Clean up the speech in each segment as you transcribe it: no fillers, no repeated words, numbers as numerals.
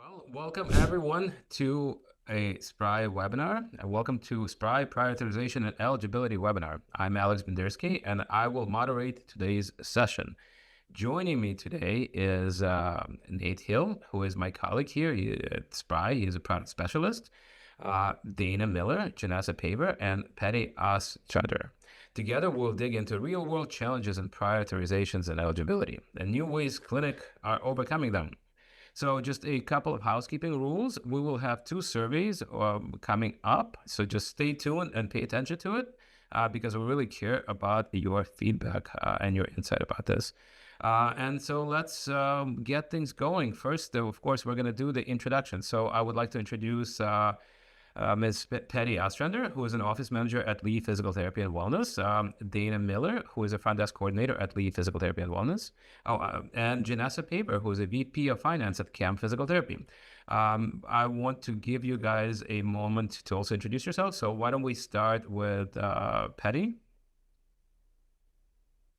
Well, welcome everyone to a SPRI webinar, and welcome to SPRI Prioritization and Eligibility webinar. I'm Alex Bendersky, and I will moderate today's session. Joining me today is Nate Hill, who is my colleague here at SPRI. He's a product specialist. Dana Miller, Janesa Paver, and Patty Ostrander. Together, we'll dig into real-world challenges in prioritizations and eligibility, and new ways clinics are overcoming them. So just a couple of housekeeping rules. We will have two surveys coming up. So just stay tuned and pay attention to it because we really care about your feedback and your insight about this. And so let's get things going. First, of course, we're going to do the introduction. So I would like to introduce Ms. Patty Ostrander, who is an office manager at Lee Physical Therapy and Wellness, Dana Miller, who is a front desk coordinator at Lee Physical Therapy and Wellness, and Janesa Paver, who is a VP of Finance at CAM Physical Therapy. I want to give you guys a moment to also introduce yourself. So why don't we start with Patty?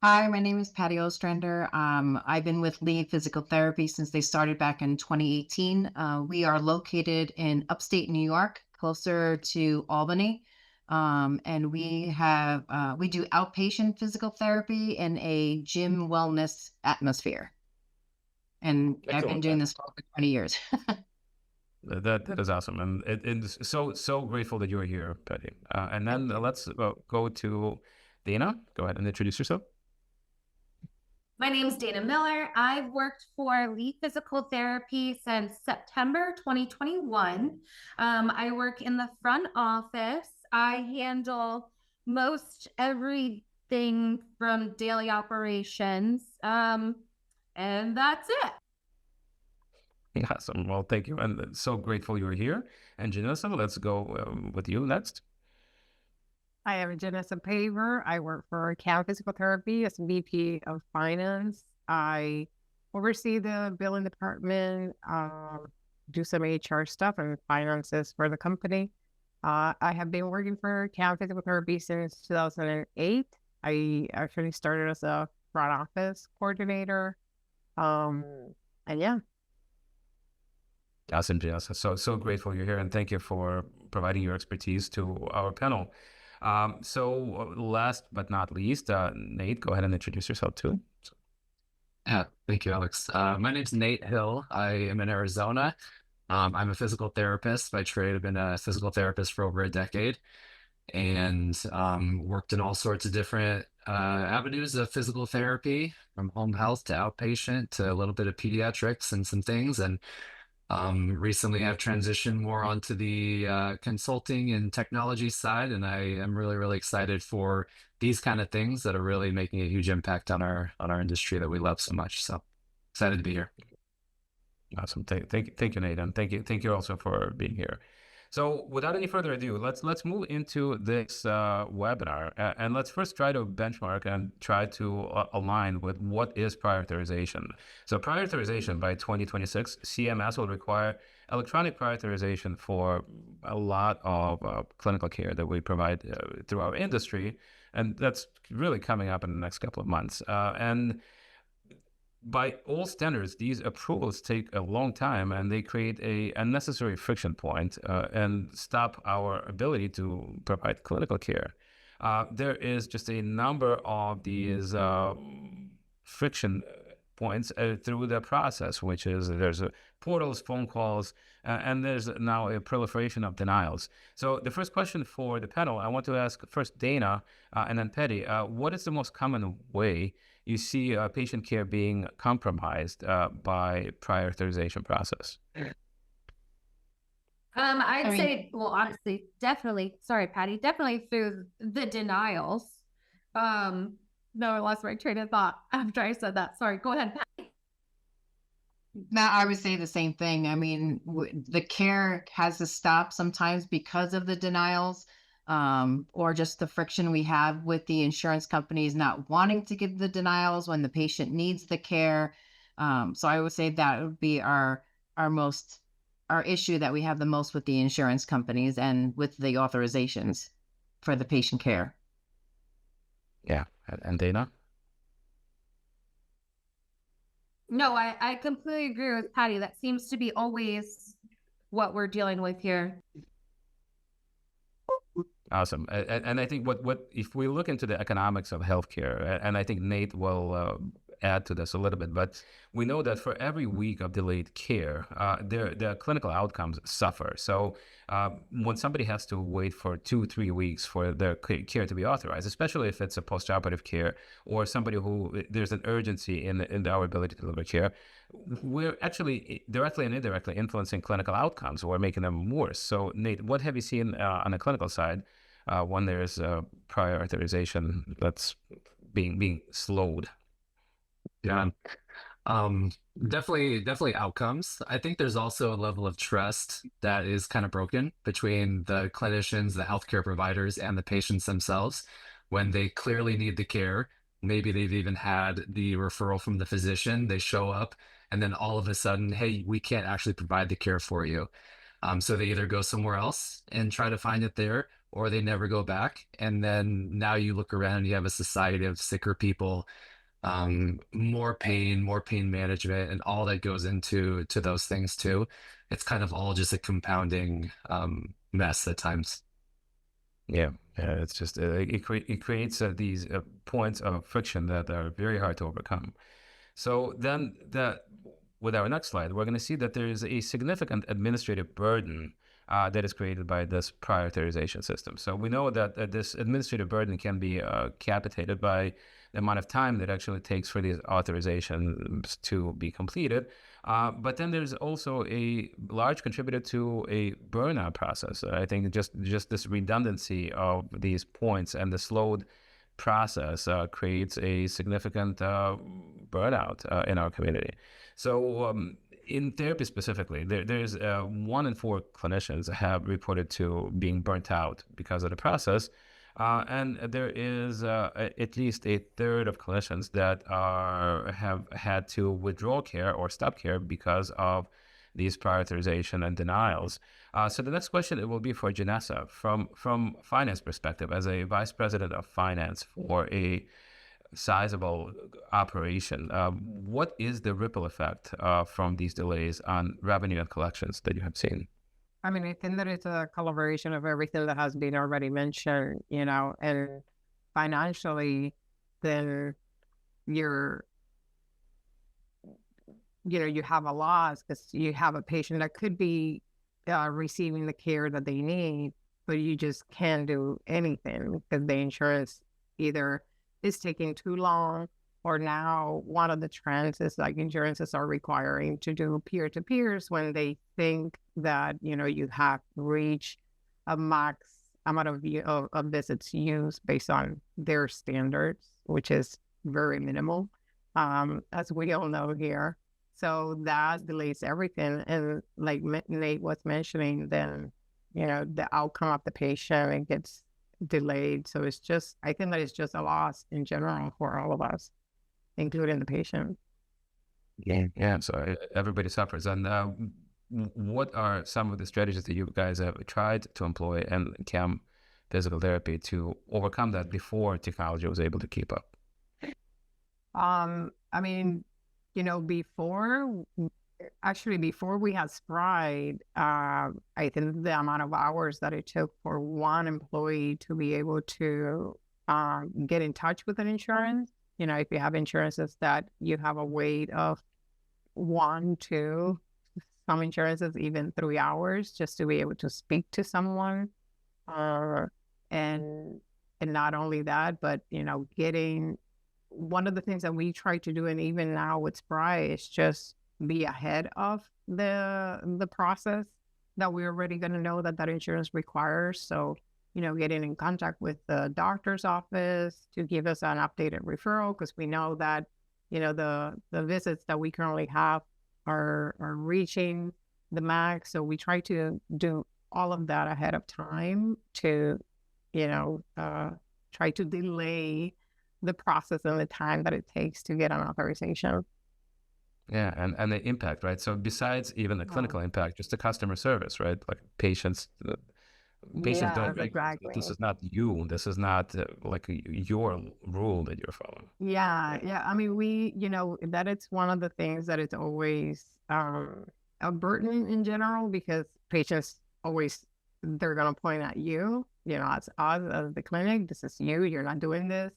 Hi, my name is Patty Ostrander. I've been with Lee Physical Therapy since they started back in 2018. We are located in upstate New York, closer to Albany. And we do outpatient physical therapy in a gym wellness atmosphere. And I've been doing this for over 20 years. That is awesome, and it's so grateful that you're here, Patty. And then let's go to Dana. Go ahead and introduce yourself. My name is Dana Miller. I've worked for Lee Physical Therapy since September 2021. I work in the front office. I handle most everything from daily operations. And that's it. Awesome. Well, thank you. And so grateful you're here. And Janesa, let's go with you next. I am Janesa Paver. I work for CAM Physical Therapy as VP of Finance. I oversee the billing department, do some HR stuff and finances for the company. I have been working for CAM Physical Therapy since 2008. I actually started as a front office coordinator. And yeah. Awesome, Janesa. So grateful you're here, and thank you for providing your expertise to our panel. So last but not least, Nate, go ahead and introduce yourself too. Yeah, thank you, Alex. My name's Nate Hill. I am in Arizona. I'm a physical therapist by trade. I've been a physical therapist for over a decade and worked in all sorts of different avenues of physical therapy, from home health to outpatient to a little bit of pediatrics and some things. And recently I've transitioned more onto the consulting and technology side, and I am really excited for these kind of things that are really making a huge impact on our industry that we love so much. So excited to be here. Awesome. Thank you, Nate, and thank you also for being here. So without any further ado, let's move into this webinar, and let's first try to benchmark and try to align with what is prioritization. So prioritization by 2026, CMS will require electronic prioritization for a lot of clinical care that we provide through our industry, and that's really coming up in the next couple of months. And by all standards, these approvals take a long time, and they create a unnecessary friction point and stop our ability to provide clinical care. There is just a number of these friction points through the process, which is there's portals, phone calls, and there's now a proliferation of denials. So the first question for the panel, I want to ask first Dana and then Patty, what is the most common way you see patient care being compromised by prioritization process? I'd say, well, honestly, definitely, sorry, Patty, definitely through the denials. No, I lost my train of thought after I said that. Sorry, go ahead, Patty. No, I would say the same thing. I mean, the care has to stop sometimes because of the denials, or just the friction we have with the insurance companies not wanting to give the denials when the patient needs the care. So I would say that would be our issue that we have the most with the insurance companies and with the authorizations for the patient care. Yeah, and Dana? No, I completely agree with Patty. That seems to be always what we're dealing with here. Awesome. And I think what if we look into the economics of healthcare, and I think Nate will add to this a little bit, but we know that for every week of delayed care, their clinical outcomes suffer. So when somebody has to wait for 2-3 weeks for their care to be authorized, especially if it's a postoperative care or somebody who there's an urgency in our ability to deliver care, we're actually directly and indirectly influencing clinical outcomes or making them worse. So Nate, what have you seen on the clinical side when there's prior authorization that's being slowed? Yeah. Um, definitely outcomes. I think there's also a level of trust that is kind of broken between the clinicians, the healthcare providers, and the patients themselves when they clearly need the care. Maybe they've even had the referral from the physician, they show up, and then all of a sudden, hey, we can't actually provide the care for you. So they either go somewhere else and try to find it there, or they never go back. And then now you look around and you have a society of sicker people, more pain management, and all that goes into those things too. It's kind of all just a compounding mess at times. Yeah, it's just it creates these points of friction that are very hard to overcome. So then with our next slide, we're going to see that there is a significant administrative burden that is created by this prior authorization system. So we know that this administrative burden can be capitated by the amount of time that actually takes for these authorizations to be completed. But then there's also a large contributor to a burnout process. I think just this redundancy of these points and the slowed process creates a significant burnout in our community. So in therapy specifically, there's 1 in 4 clinicians have reported to being burnt out because of the process. And there is at least a third of clinicians that have had to withdraw care or stop care because of these prioritization and denials. So the next question it will be for Janesa from finance perspective, as a vice president of finance for a sizable operation. What is the ripple effect from these delays on revenue and collections that you have seen? I mean, I think that it's a collaboration of everything that has been already mentioned, and financially, then you're, you have a loss because you have a patient that could be receiving the care that they need, but you just can't do anything because the insurance either is taking too long, or now one of the trends is like insurances are requiring to do peer-to-peers when they think that, you have reached a max amount of visits used based on their standards, which is very minimal, as we all know here. So that delays everything. And like Nate was mentioning, then, the outcome of the patient, it gets delayed. So I think that it's just a loss in general for all of us, including the patient. Yeah. So everybody suffers. And what are some of the strategies that you guys have tried to employ in CAM physical therapy to overcome that before technology was able to keep up? I mean, before we had Sprite, I think the amount of hours that it took for one employee to be able to get in touch with an insurance, if you have insurances that you have a wait of 1, 2, some insurances even 3 hours just to be able to speak to someone, and not only that, but getting one of the things that we try to do, and even now with Sprite, is just be ahead of the process that we're already going to know that insurance requires. So, getting in contact with the doctor's office to give us an updated referral, because we know that, the visits that we currently have are reaching the max. So we try to do all of that ahead of time to, try to delay the process and the time that it takes to get an authorization. Yeah, and the impact, right? So besides even the clinical impact, just the customer service, right? Like patients Patients Yeah, don't realize that this exactly. is not you. This is not like your rule that you're following. Yeah, yeah. I mean, that it's one of the things that it's always a burden in general because patients always they're gonna point at you, as us as the clinic, this is you, you're not doing this.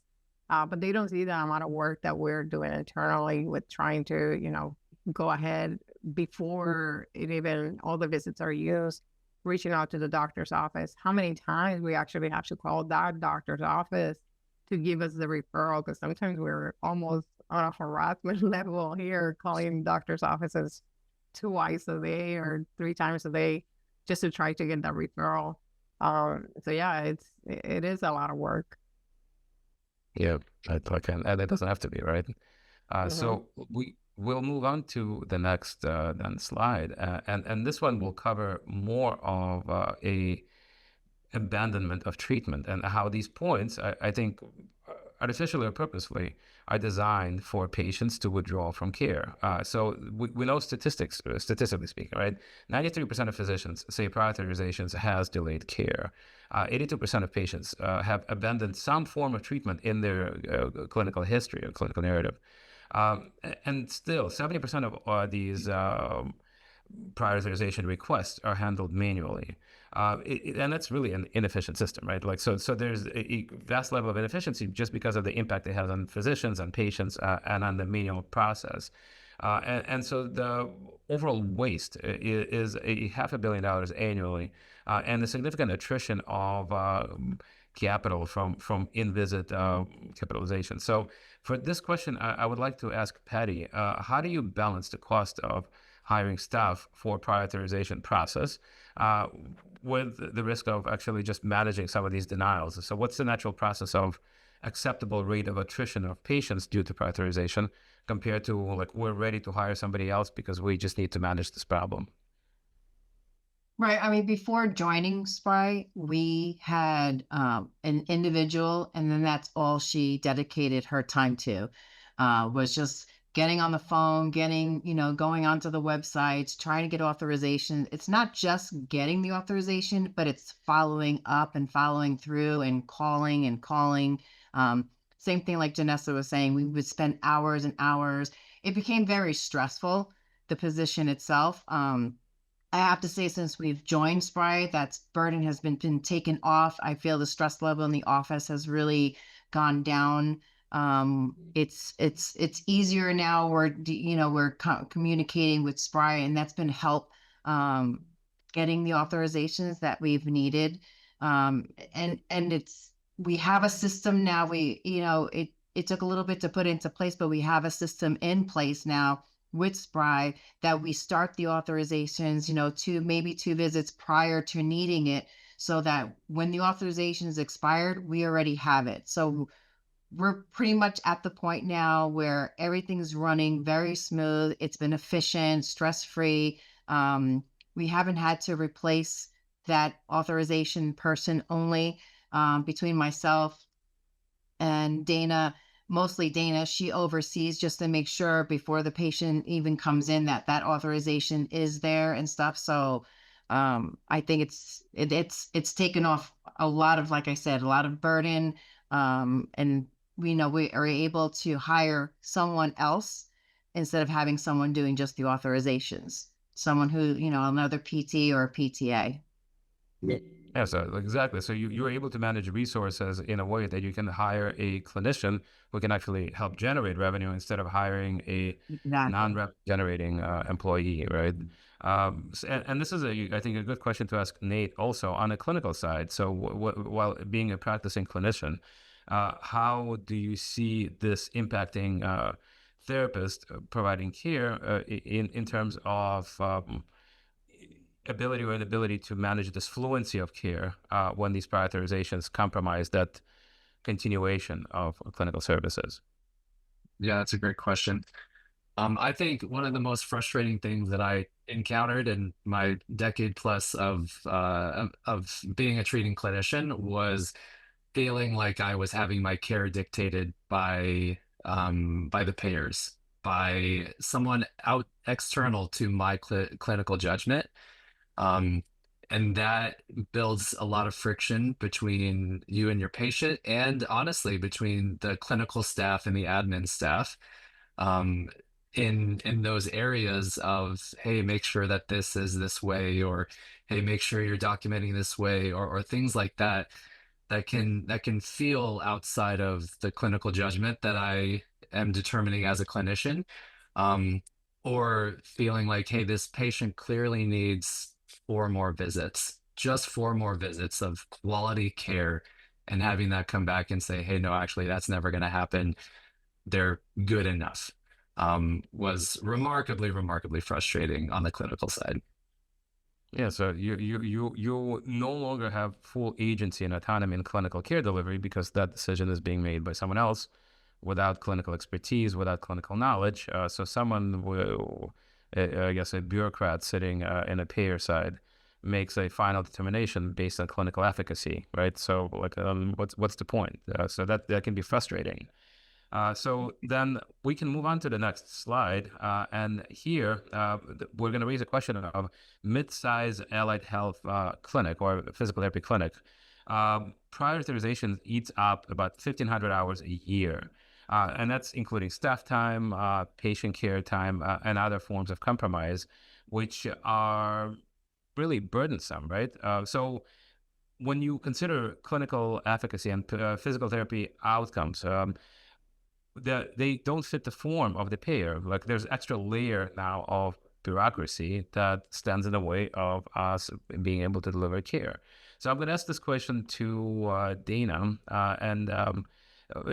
But they don't see the amount of work that we're doing internally with trying to, go ahead before it even all the visits are used, reaching out to the doctor's office. How many times we actually have to call that doctor's office to give us the referral because sometimes we're almost on a harassment level here, calling doctors' offices twice a day or 3 times a day just to try to get that referral. So yeah, it is a lot of work. Yeah, and it doesn't have to be, right? Hmm. So we'll move on to the next then slide, and this one will cover more of a abandonment of treatment and how these points, I think, artificially or purposefully, are designed for patients to withdraw from care. So we know statistically speaking, right? 93% of physicians say prioritizations has delayed care. 82% of patients have abandoned some form of treatment in their clinical history or clinical narrative. And still, 70% of these prioritization requests are handled manually. And that's really an inefficient system, right? Like, so there's a vast level of inefficiency just because of the impact it has on physicians, on patients, and on the manual process. And so the overall waste is a $500 million annually, and the significant attrition of capital from in-visit capitalization. So for this question, I would like to ask Patty, how do you balance the cost of hiring staff for prioritization process uh, with the risk of actually just managing some of these denials? So what's the natural process of acceptable rate of attrition of patients due to prioritization compared to like we're ready to hire somebody else because we just need to manage this problem? Right. I mean, before joining Spry, we had an individual, and then that's all she dedicated her time to, was just getting on the phone, going onto the websites, trying to get authorization. It's not just getting the authorization, but it's following up and following through and calling and calling. Same thing like Janesa was saying, we would spend hours and hours. It became very stressful, the position itself. I have to say, since we've joined Spry, that burden has been taken off. I feel the stress level in the office has really gone down. It's easier now. We're communicating with Spry, and that's been help um, getting the authorizations that we've needed. And it's we have a system now. It took a little bit to put into place, but we have a system in place now with Spry that we start the authorizations, maybe 2 visits prior to needing it, so that when the authorization is expired, we already have it. So we're pretty much at the point now where everything's running very smooth. It's been efficient, stress-free. We haven't had to replace that authorization person only. Between myself and Dana, mostly Dana, she oversees just to make sure before the patient even comes in that that authorization is there and stuff. So I think it's taken off a lot of, like I said, a lot of burden. And we know we are able to hire someone else instead of having someone doing just the authorizations, someone who, another PT or a PTA. Yeah, so exactly. So you're able to manage resources in a way that you can hire a clinician who can actually help generate revenue instead of hiring a Exactly. non-rep generating employee, right? And this is I think, a good question to ask Nate also on the clinical side. So while being a practicing clinician, how do you see this impacting therapists providing care in terms of ability or inability to manage this fluency of care when these prioritizations compromise that continuation of clinical services? Yeah, that's a great question. I think one of the most frustrating things that I encountered in my decade plus of being a treating clinician was feeling like I was having my care dictated by the payers, by someone out external to my clinical judgment. Um, And that builds a lot of friction between you and your patient, and honestly, between the clinical staff and the admin staff. Um, in those areas of, hey, make sure that this is this way, or hey, make sure you're documenting this way, or things like that, that can feel outside of the clinical judgment that I am determining as a clinician. Um, or feeling like, hey, this patient clearly needs 4 more visits, just 4 more visits of quality care, and having that come back and say, hey, no, actually, that's never going to happen. They're good enough. Was remarkably, remarkably frustrating on the clinical side. Yeah, so you no longer have full agency and autonomy in clinical care delivery because that decision is being made by someone else without clinical expertise, without clinical knowledge. So someone will, I guess, a bureaucrat sitting in a payer side makes a final determination based on clinical efficacy, right? So like, what's the point? So that can be frustrating. So then we can move on to the next slide. And here, we're going to raise a question of mid-size allied health clinic or physical therapy clinic. Prior authorization eats up about 1,500 hours a year. And that's including staff time, patient care time, and other forms of compromise, which are really burdensome, right? So when you consider clinical efficacy and physical therapy outcomes, they don't fit the form of the payer. Like there's extra layer now of bureaucracy that stands in the way of us being able to deliver care. So I'm going to ask this question to Dana, and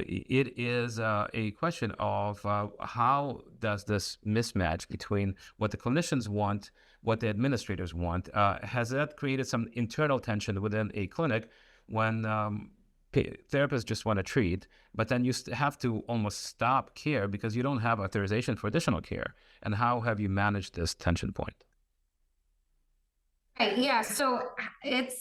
it is a question of how does this mismatch between what the clinicians want, what the administrators want, has that created some internal tension within a clinic when therapists just want to treat, but then you have to almost stop care because you don't have authorization for additional care? And how have you managed this tension point? Right, yeah. So it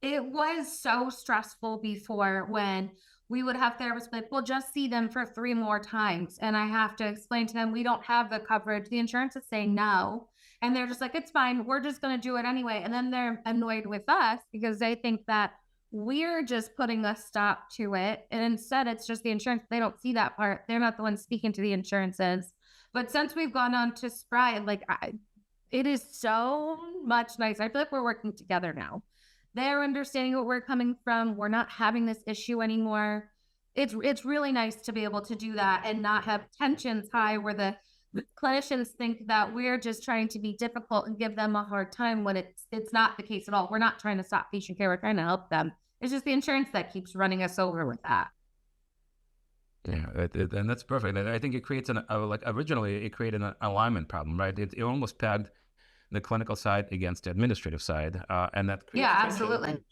was so stressful before when we would have therapists like, we'll just see them for 3 more times. And I have to explain to them, we don't have the coverage. The insurance is saying no. And they're just like, it's fine. We're just going to do it anyway. And then they're annoyed with us because they think that we're just putting a stop to it. And instead, it's just the insurance. They don't see that part. They're not the ones speaking to the insurances. But since we've gone on to Spry, it is so much nicer. I feel like we're working together now. They're understanding what we're coming from. We're not having this issue anymore. It's really nice to be able to do that and not have tensions high where the clinicians think that we're just trying to be difficult and give them a hard time when it's not the case at all. We're not trying to stop patient care. We're trying to help them. It's just the insurance that keeps running us over with that. Yeah, and that's perfect. And I think it creates like originally it created an alignment problem, right? It almost pegged the clinical side against the administrative side, and that creates Yeah, tension. absolutely.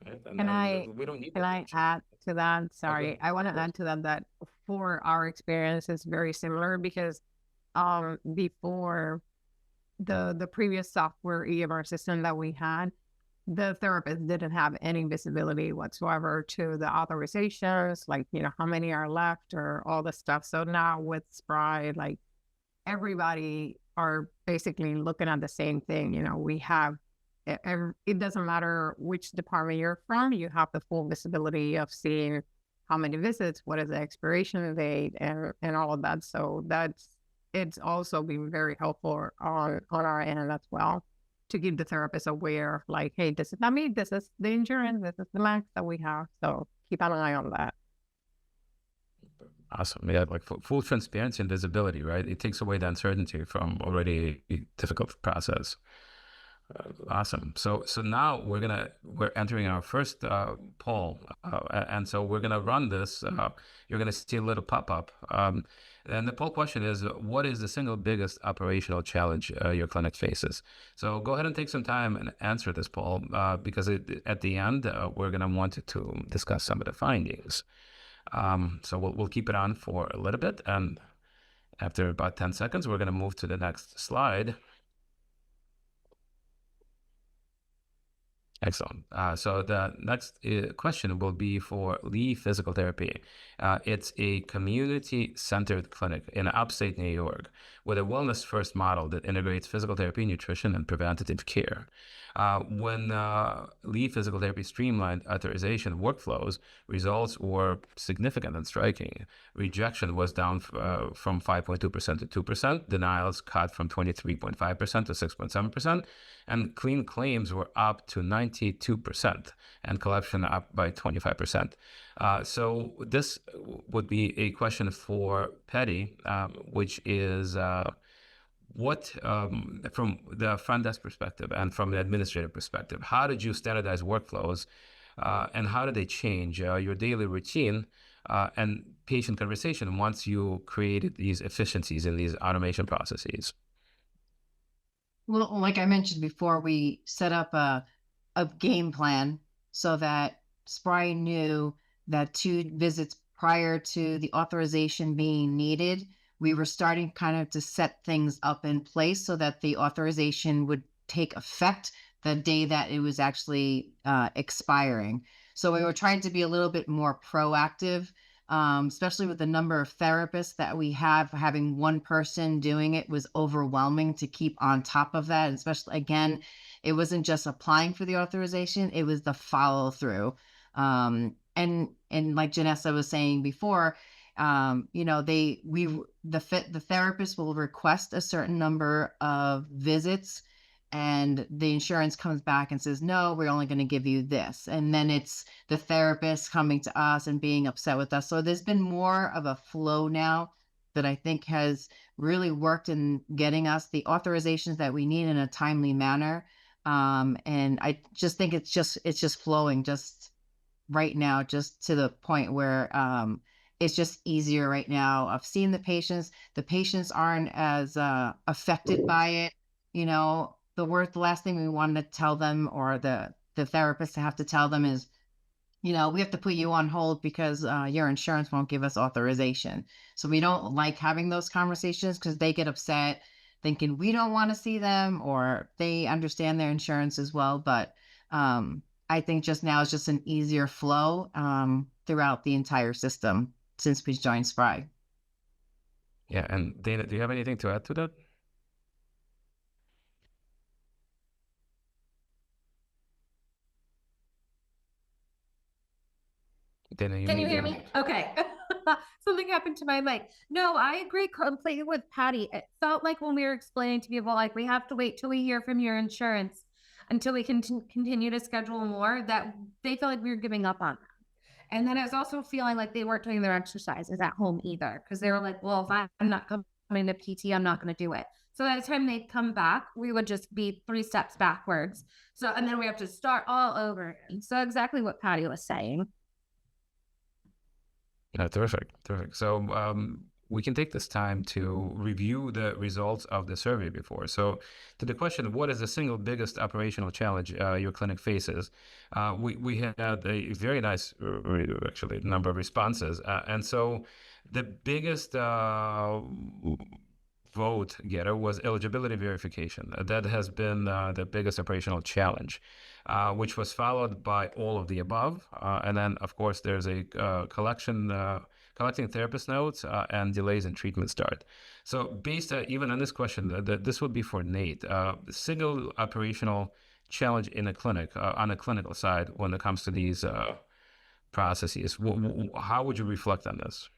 Right? Can I We don't need can that I tension. add to that? Okay. Sorry, I want to add to that for our experience is very similar because before the previous software EMR system that we had, the therapist didn't have any visibility whatsoever to the authorizations, like, how many are left or all the stuff. So now with Spry, like everybody are basically looking at the same thing. We have, it doesn't matter which department you're from, you have the full visibility of seeing how many visits, what is the expiration date, and all of that. So it's also been very helpful on our end as well to keep the therapist aware, like, hey, this is not me, this is the insurance, this is the max that we have. So keep an eye on that. Awesome. Yeah, like full transparency and visibility, right? It takes away the uncertainty from already a difficult process. Awesome. So now we're entering our first poll, and so we're gonna run this. You're gonna see a little pop-up, and the poll question is, what is the single biggest operational challenge your clinic faces? So go ahead and take some time and answer this poll, because at the end we're gonna want to discuss some of the findings. So we'll keep it on for a little bit, and after about 10 seconds, we're gonna move to the next slide. Excellent. So the next question will be for Lee Physical Therapy. It's a community-centered clinic in upstate New York with a wellness-first model that integrates physical therapy, nutrition, and preventative care. When Lee Physical Therapy streamlined authorization workflows, results were significant and striking. Rejection was down from 5.2% to 2%, denials cut from 23.5% to 6.7%, and clean claims were up to 92% and collection up by 25%. So this would be a question for Patty, which is what, from the front desk perspective and from the administrative perspective, how did you standardize workflows and how did they change your daily routine and patient conversation once you created these efficiencies in these automation processes? Well, like I mentioned before, we set up a game plan so that Spry knew that 2 visits prior to the authorization being needed, we were starting kind of to set things up in place so that the authorization would take effect the day that it was actually expiring. So we were trying to be a little bit more proactive, especially with the number of therapists that we have. Having one person doing it was overwhelming to keep on top of that. And especially, again, it wasn't just applying for the authorization, it was the follow through. And like Janesa was saying before, the therapist will request a certain number of visits, and the insurance comes back and says, no, we're only going to give you this. And then it's the therapist coming to us and being upset with us. So there's been more of a flow now that I think has really worked in getting us the authorizations that we need in a timely manner. And I just think it's just flowing just right now, just to the point where it's just easier right now of seeing the patients. The patients aren't as affected by it. You know, the last thing we want to tell them, or the therapist to have to tell them, is, we have to put you on hold because your insurance won't give us authorization. So we don't like having those conversations because they get upset thinking we don't want to see them, or they understand their insurance as well. But I think just now it's just an easier flow throughout the entire system since we joined Spry. Yeah, and Dana, do you have anything to add to that? Dana, Can you hear me? Okay. Something happened to my mic. No, I agree completely with Patty. It felt like when we were explaining to people, like, we have to wait till we hear from your insurance until we can continue to schedule more, that they felt like we were giving up on them. And then I was also feeling like they weren't doing their exercises at home either, because they were like, well, if I'm not coming to PT, I'm not going to do it. So by the time they'd come back, we would just be 3 steps backwards. So, and then we have to start all over again. So exactly what Patty was saying. Yeah, terrific, terrific. So we can take this time to review the results of the survey before. So to the question, what is the single biggest operational challenge your clinic faces? We had a very nice, actually, number of responses. And so the biggest vote getter was eligibility verification. That has been the biggest operational challenge, which was followed by all of the above. And then, of course, there's a collecting therapist notes and delays in treatment start. So based even on this question, this would be for Nate. Single operational challenge in a clinic, on a clinical side, when it comes to these processes. How would you reflect on this?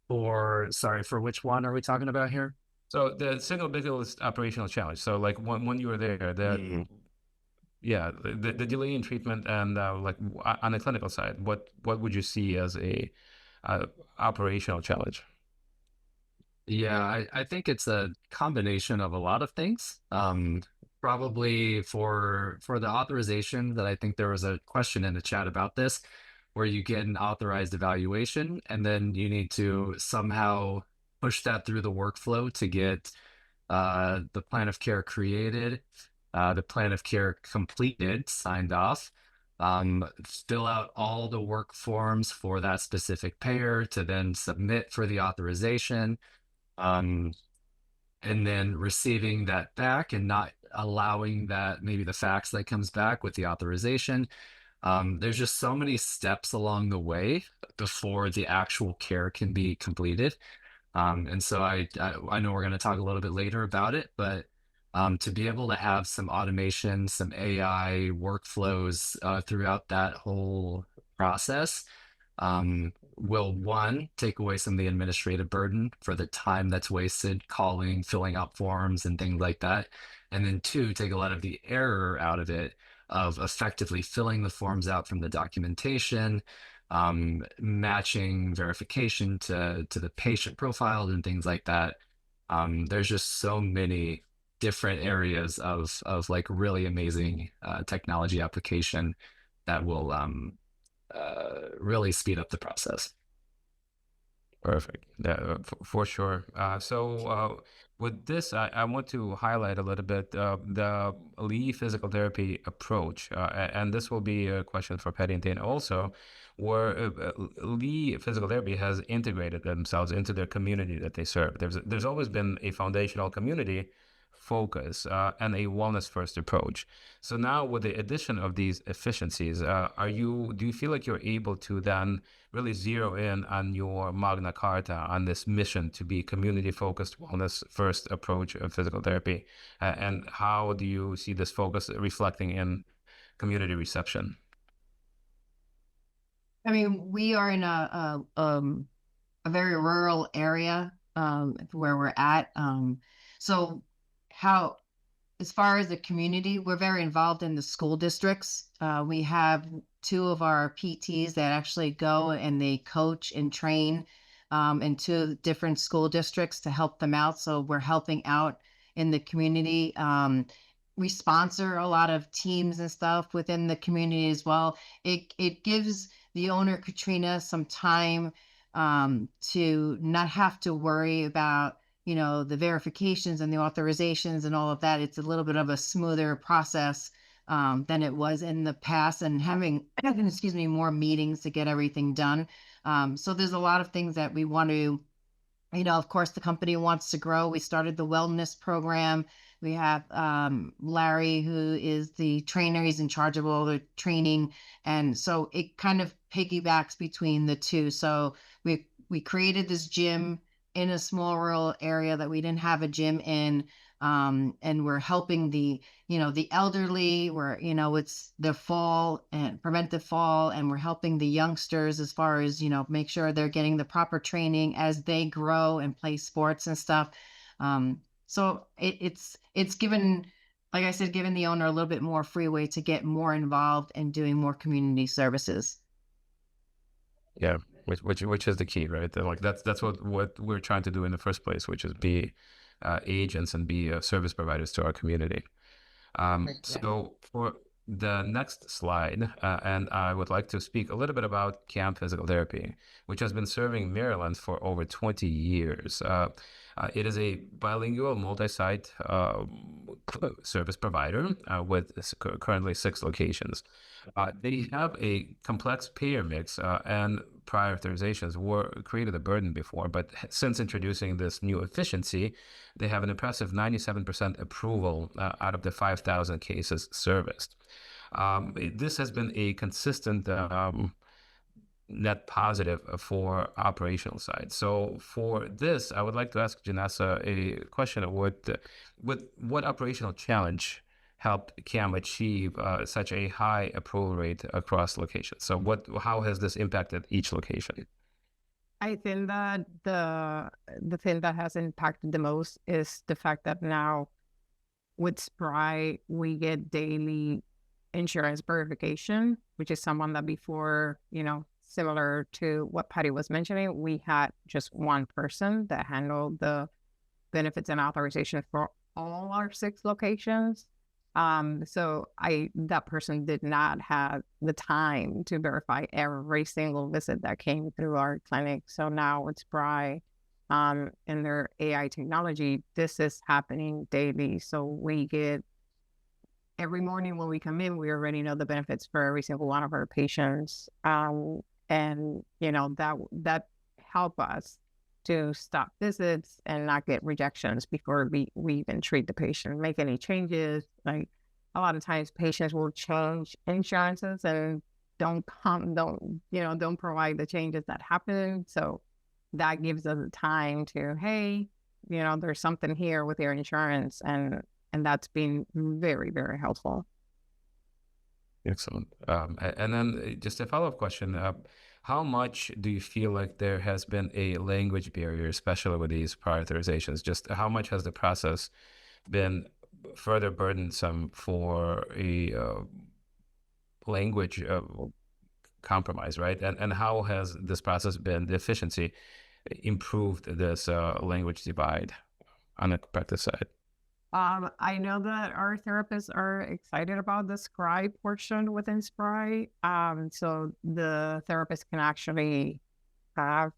For which one are we talking about here? So the single biggest operational challenge. So like when you were there, the delay in treatment and like on the clinical side, what would you see as a operational challenge? Yeah, I think it's a combination of a lot of things. Probably for the authorization, that I think there was a question in the chat about this, where you get an authorized evaluation and then you need to somehow push that through the workflow to get the plan of care created, the plan of care completed, signed off, fill out all the work forms for that specific payer to then submit for the authorization. and then receiving that back and not allowing that, maybe the fax that comes back with the authorization. There's just so many steps along the way before the actual care can be completed. And so I know we're going to talk a little bit later about it, but to be able to have some automation, some AI workflows throughout that whole process will, one, take away some of the administrative burden for the time that's wasted calling, filling out forms and things like that. And then two, take a lot of the error out of it, of effectively filling the forms out from the documentation, matching verification to the patient profile and things like that. There's just so many different areas of like really amazing technology application that will really speed up the process. Perfect. Yeah, for sure. With this, I want to highlight a little bit the Lee physical therapy approach, and this will be a question for Patty and Dana also, where Lee physical therapy has integrated themselves into their community that they serve. There's always been a foundational community focus and a wellness first approach. So now with the addition of these efficiencies, do you feel like you're able to then really zero in on your Magna Carta, on this mission to be community-focused, wellness-first approach of physical therapy? And how do you see this focus reflecting in community reception? I mean, we are in a very rural area where we're at. So how as far as the community, we're very involved in the school districts. We have two of our PTs that actually go and they coach and train in two different school districts to help them out. So we're helping out in the community. We sponsor a lot of teams and stuff within the community as well. It gives the owner Katrina some time to not have to worry about the verifications and the authorizations and all of that. It's a little bit of a smoother process than it was in the past, and having, excuse me, more meetings to get everything done. So there's a lot of things that we want to, of course, the company wants to grow. We started the wellness program. We have Larry, who is the trainer. He's in charge of all the training. And so it kind of piggybacks between the two. So we created this gym in a small rural area that we didn't have a gym in. And we're helping the elderly, where, it's the fall and prevent the fall. And we're helping the youngsters as far as, make sure they're getting the proper training as they grow and play sports and stuff. So it's given, like I said, given the owner a little bit more freeway to get more involved and doing more community services. Yeah, which is the key, right? Like that's what we're trying to do in the first place, which is be agents and be service providers to our community. So for the next slide, and I would like to speak a little bit about Camp Physical Therapy, which has been serving Maryland for over 20 years. It is a bilingual multi-site service provider with currently 6 locations. They have a complex payer mix, and prior authorizations created a burden before, but since introducing this new efficiency, they have an impressive 97% approval out of the 5,000 cases serviced. This has been a consistent net positive for operational side. So for this, I would like to ask Janesa a question of what operational challenge helped CAM achieve such a high approval rate across locations? So how has this impacted each location? I think that the thing that has impacted the most is the fact that now with Spry, we get daily insurance verification, which is someone that before, similar to what Patty was mentioning, we had just one person that handled the benefits and authorization for all our 6 locations. So that person did not have the time to verify every single visit that came through our clinic. So now with Spry, in their AI technology, this is happening daily. So we get every morning when we come in, we already know the benefits for every single one of our patients. And that help us to stop visits and not get rejections before we even treat the patient, make any changes. Like a lot of times patients will change insurances and don't provide the changes that happen. So that gives us time to, hey, there's something here with your insurance, and that's been very, very helpful. Excellent. And then just a follow-up question. How much do you feel like there has been a language barrier, especially with these prioritizations? Just how much has the process been further burdensome for a language compromise, right? And how has this process been, the efficiency improved this language divide on the practice side? I know that our therapists are excited about the scribe portion within Spry. So the therapist can actually have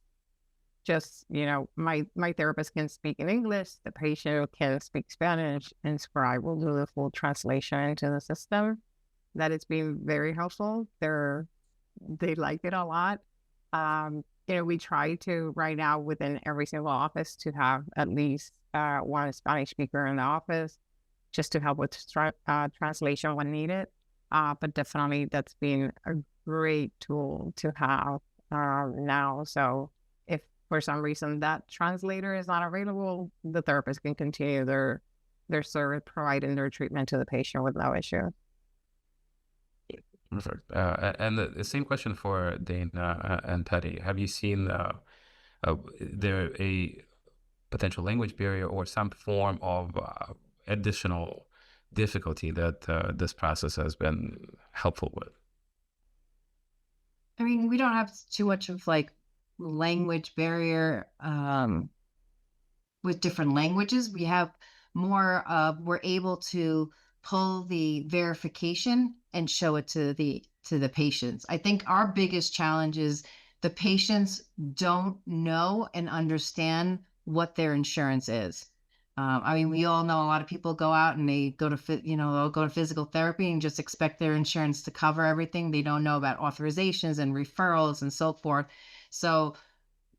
just, my therapist can speak in English, the patient can speak Spanish, and Scribe will do the full translation into the system. That has been very helpful. They like it a lot. We try to right now within every single office to have at least one Spanish speaker in the office just to help with translation when needed. But definitely that's been a great tool to have now. So if for some reason that translator is not available, the therapist can continue their service, providing their treatment to the patient with no issue. Perfect. And the same question for Dana and Teddy. Have you seen there a potential language barrier or some form of additional difficulty that this process has been helpful with? I mean, we don't have too much of like language barrier with different languages. We have more of, we're able to pull the verification and show it to the patients. I think our biggest challenge is the patients don't know and understand what their insurance is. I mean, we all know a lot of people go out and they go to they'll go to physical therapy and just expect their insurance to cover everything. They don't know about authorizations and referrals and so forth. So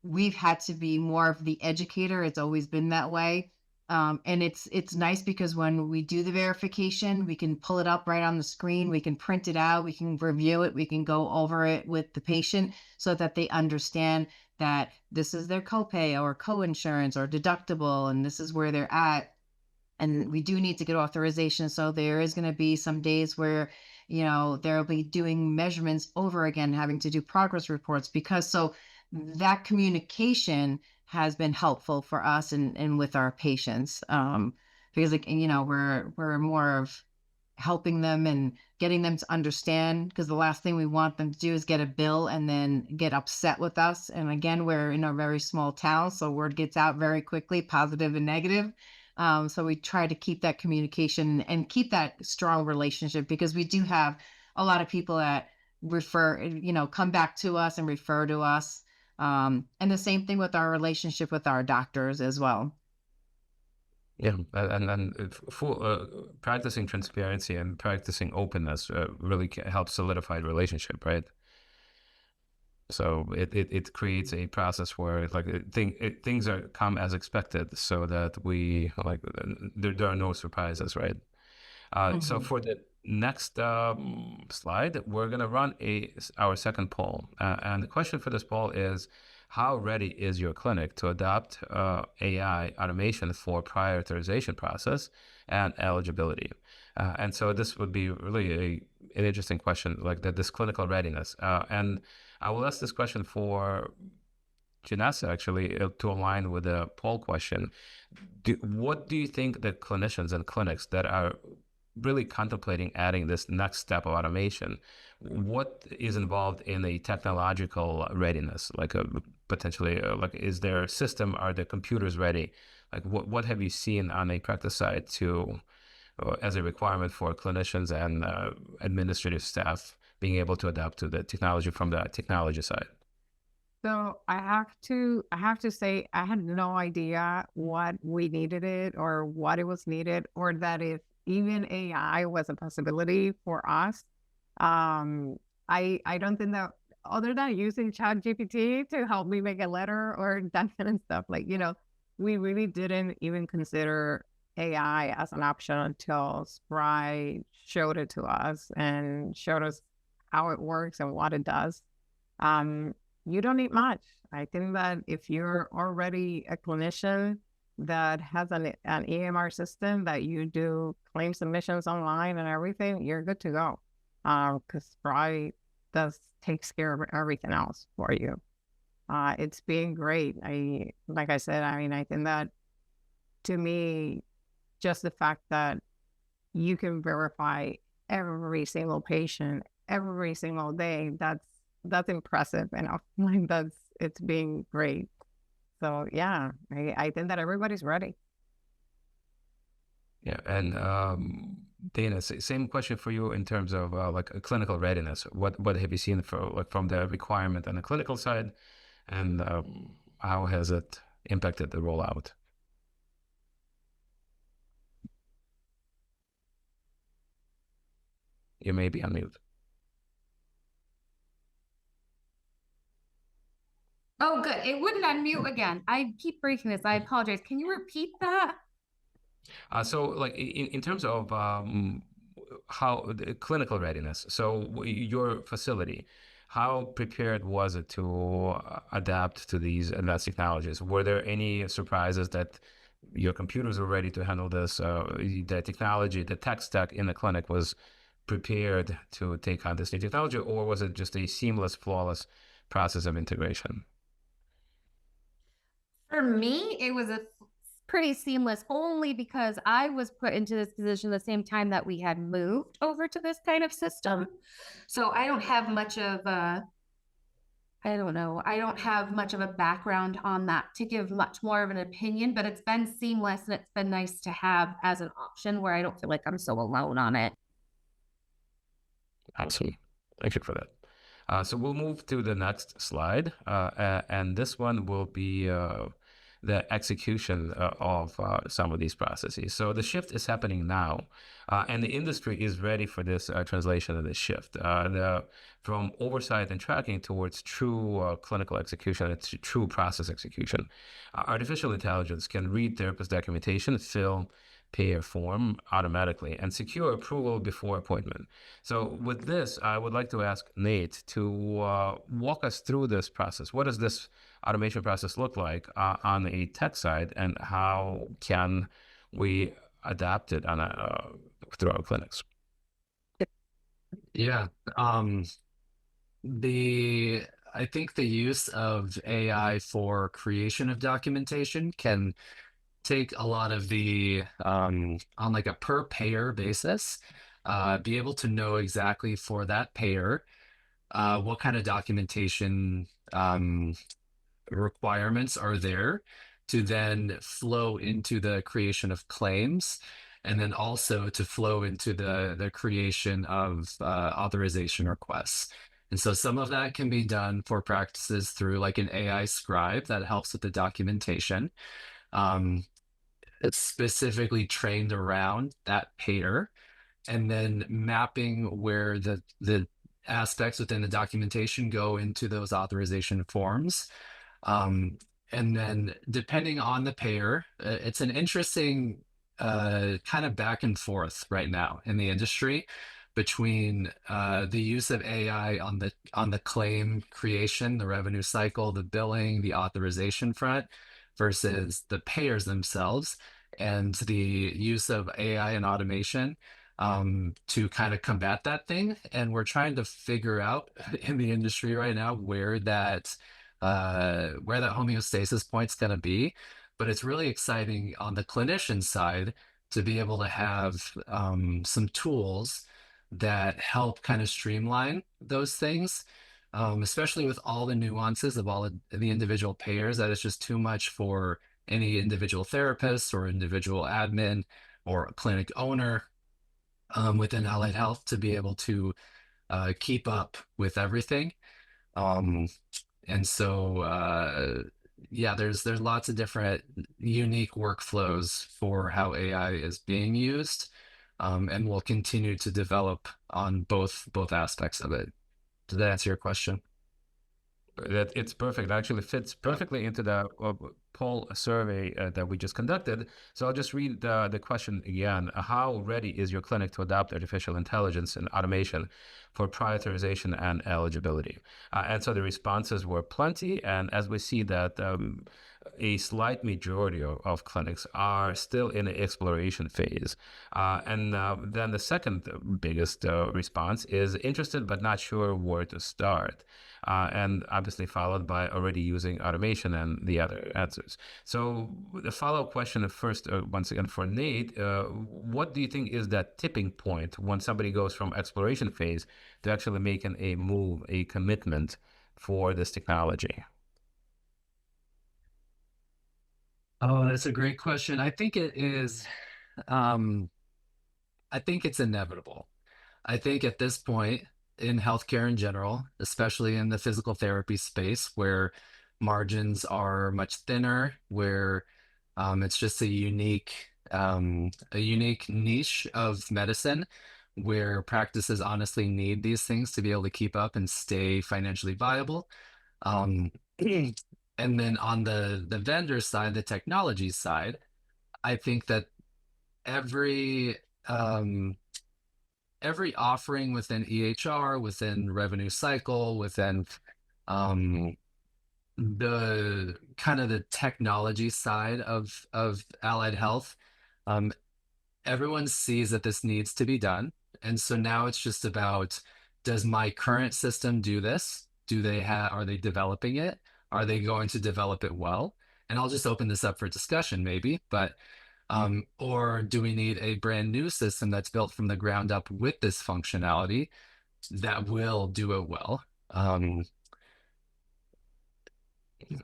we've had to be more of the educator. It's always been that way. And it's nice because when we do the verification, we can pull it up right on the screen. We can print it out. We can review it. We can go over it with the patient so that they understand that this is their copay or co-insurance or deductible, and this is where they're at. And we do need to get authorization. So there is going to be some days where, they'll be doing measurements over again, having to do progress reports so that communication has been helpful for us and with our patients, because we're more of helping them and getting them to understand, because the last thing we want them to do is get a bill and then get upset with us. And again, we're in a very small town, so word gets out very quickly, positive and negative. So we try to keep that communication and keep that strong relationship, because we do have a lot of people that come back to us and refer to us. And the same thing with our relationship with our doctors as well. Yeah, and then practicing transparency and practicing openness really helps solidify the relationship, right? So it creates a process where things come as expected, so that we there are no surprises, right? So for the next slide, we're going to run our second poll. And the question for this poll is, how ready is your clinic to adopt AI automation for prioritization process and eligibility? And so this would be really an interesting question, like this clinical readiness. And I will ask this question for Janesa, actually, to align with the poll question. What do you think that clinicians and clinics that are really contemplating adding this next step of automation, what is involved in a technological readiness, potentially is their system, are the computers ready? What have you seen on a practice side as a requirement for clinicians and administrative staff being able to adapt to the technology from the technology side? So I have to say I had no idea what we needed it or what it was needed, or that if even AI was a possibility for us. I don't think that other than using ChatGPT to help me make a letter or that kind of stuff, like, we really didn't even consider AI as an option until Spry showed it to us and showed us how it works and what it does. Um, you don't need much. I think that if you're already a clinician that has an EMR system that you do claim submissions online and everything, you're good to go. Because Spry takes care of everything else for you. It's been great. Like I said, I mean, I think that to me, just the fact that you can verify every single patient every single day, that's impressive. And like it's been great. So yeah, I think that everybody's ready. Yeah, and Dana, same question for you in terms of like a clinical readiness. What have you seen for like from the requirement on the clinical side, and how has it impacted the rollout? You may be on mute. Oh, good. It wouldn't unmute again. I keep breaking this. I apologize. Can you repeat that? So, like in terms of how the clinical readiness, so your facility, how prepared was it to adapt to these advanced technologies? Were there any surprises that your computers were ready to handle this? The technology, the tech stack in the clinic was prepared to take on this new technology, or was it just a seamless, flawless process of integration? For me, it was a pretty seamless only because I was put into this position the same time that we had moved over to this kind of system. So I don't have much of a, I don't know, I don't have much of a background on that to give much more of an opinion, but it's been seamless and it's been nice to have as an option where I don't feel like I'm so alone on it. Awesome. Thank you for that. So we'll move to the next slide, and this one will be the execution of some of these processes. So the shift is happening now, and the industry is ready for this translation of this shift from oversight and tracking towards true clinical execution, it's true process execution. Artificial intelligence can read therapist documentation, fill payer form automatically, and secure approval before appointment. So with this, I would like to ask Nate to walk us through this process. What does this automation process look like on a tech side, and how can we adapt it through our clinics? Yeah. Um, the I think the use of AI for creation of documentation can take a lot of the on like a per payer basis, be able to know exactly for that payer what kind of documentation requirements are there to then flow into the creation of claims, and then also to flow into the creation of authorization requests. And so some of that can be done for practices through like an AI scribe that helps with the documentation. Um, it's specifically trained around that payer, and then mapping where the aspects within the documentation go into those authorization forms. Um, and then depending on the payer, it's an interesting kind of back and forth right now in the industry between the use of AI on the claim creation, the revenue cycle, the billing, the authorization front, versus the payers themselves, and the use of AI and automation to kind of combat that thing. And we're trying to figure out in the industry right now where that homeostasis point's going to be. But it's really exciting on the clinician side to be able to have some tools that help kind of streamline those things, especially with all the nuances of all of the individual payers, that it's just too much for any individual therapist or individual admin or clinic owner within Allied Health to be able to keep up with everything. Um, and so, yeah, there's lots of different unique workflows for how AI is being used, and we'll continue to develop on both aspects of it. Did that answer your question? That it's perfect. It actually fits perfectly into the poll survey that we just conducted. So I'll just read the question again. How ready is your clinic to adopt artificial intelligence and automation for prioritization and eligibility? And so the responses were plenty. And as we see that a slight majority of clinics are still in the exploration phase. And then the second biggest response is interested but not sure where to start. And obviously followed by already using automation and the other answers. So the follow-up question first, once again for Nate, what do you think is that tipping point when somebody goes from exploration phase to actually making a move, a commitment for this technology? Oh, that's a great question. I think it is, I think it's inevitable. I think at this point in healthcare in general, especially in the physical therapy space where margins are much thinner, where it's just a unique niche of medicine where practices honestly need these things to be able to keep up and stay financially viable. Um, and then on the vendor side, the technology side, I think that every um, every offering within EHR, within revenue cycle, within um, the kind of the technology side of allied health, um, everyone sees that this needs to be done. And so now it's just about, does my current system do this? Are they developing it? Are they going to develop it well? And I'll just open this up for discussion maybe, but or do we need a brand new system that's built from the ground up with this functionality that will do it well?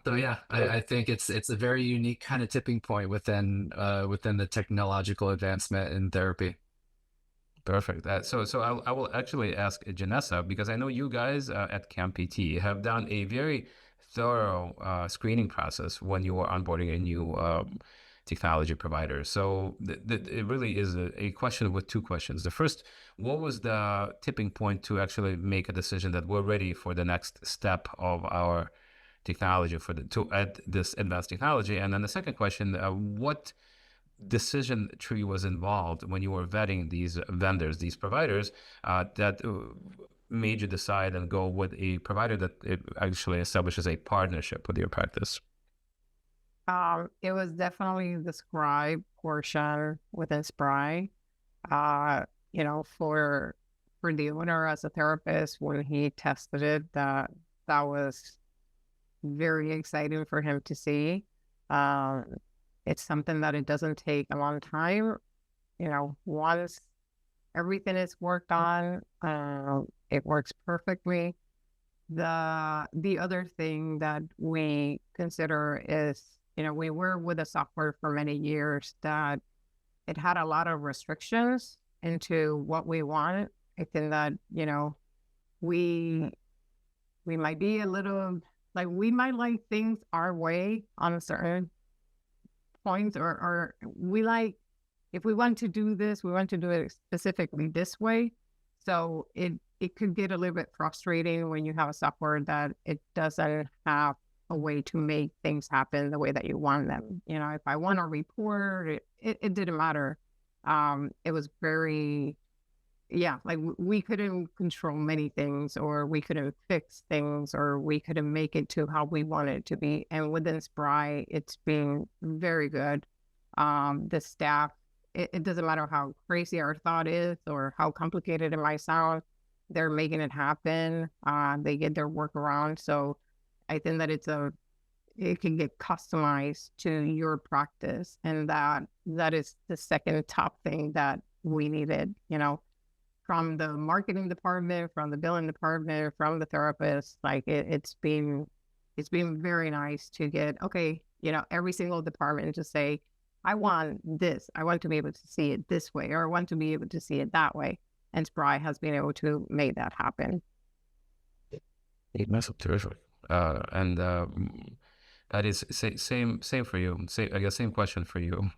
So yeah, I think it's a very unique kind of tipping point within the technological advancement in therapy. Perfect. So I will actually ask Janesa, because I know you guys at CampPT have done a very thorough screening process when you are onboarding a new technology provider. So it really is a question with two questions. The first, what was the tipping point to actually make a decision that we're ready for the next step of our technology to add this advanced technology? And then the second question, what decision tree was involved when you were vetting these vendors, these providers, that made you decide and go with a provider that it actually establishes a partnership with your practice? It was definitely the scribe portion within Spry. Uh, for the owner as a therapist, when he tested it, that was very exciting for him to see. Um, it's something that it doesn't take a long time. Once everything is worked on, it works perfectly. The other thing that we consider is, we were with a software for many years that it had a lot of restrictions into what we want. I think that, we we might be a little like we might like things our way on a certain points, or we like, if we want to do this, we want to do it specifically this way. So it could get a little bit frustrating when you have a software that it doesn't have a way to make things happen the way that you want them. If I want a report, it didn't matter. It was very, yeah, like we couldn't control many things, or we couldn't fix things, or we couldn't make it to how we want it to be. And within Spry, it's been very good. The staff, it doesn't matter how crazy our thought is or how complicated it might sound, they're making it happen. They get their work around. So I think that it can get customized to your practice. And that is the second top thing that we needed, from the marketing department, from the billing department, from the therapist. Like it's been very nice to get, okay, every single department to say, I want this. I want to be able to see it this way, or I want to be able to see it that way. And Spry has been able to make that happen. That's terrific. And that is same for you. I guess same question for you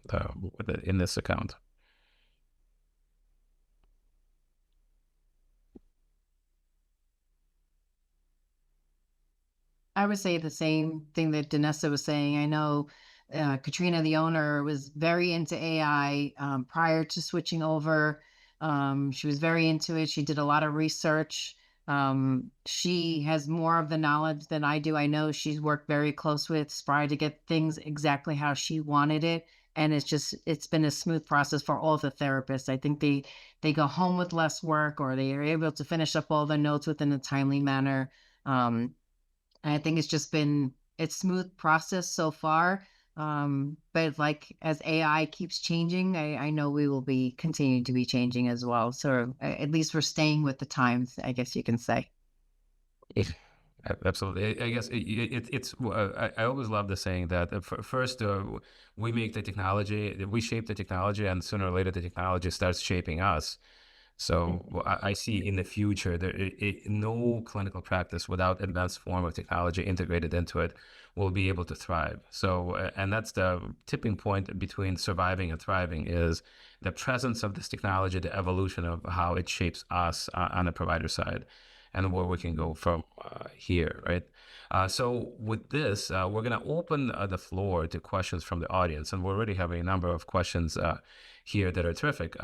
in this account. I would say the same thing that Janesa was saying. I know Katrina, the owner, was very into AI prior to switching over. She was very into it. She did a lot of research. She has more of the knowledge than I do. I know she's worked very close with Spry to get things exactly how she wanted it. And it's been a smooth process for all the therapists. I think they go home with less work, or they are able to finish up all the notes within a timely manner. Um, and I think it's smooth process so far. But like as AI keeps changing, I know we will be continuing to be changing as well. So at least we're staying with the times, I guess you can say. Absolutely. I guess it's. I always love the saying that first we make the technology, we shape the technology, and sooner or later the technology starts shaping us. So I see in the future no clinical practice without advanced form of technology integrated into it will be able to thrive. So and that's the tipping point between surviving and thriving is the presence of this technology, the evolution of how it shapes us on the provider side, and where we can go from here, right? So with this, we're going to open the floor to questions from the audience, and we already have a number of questions here that are terrific.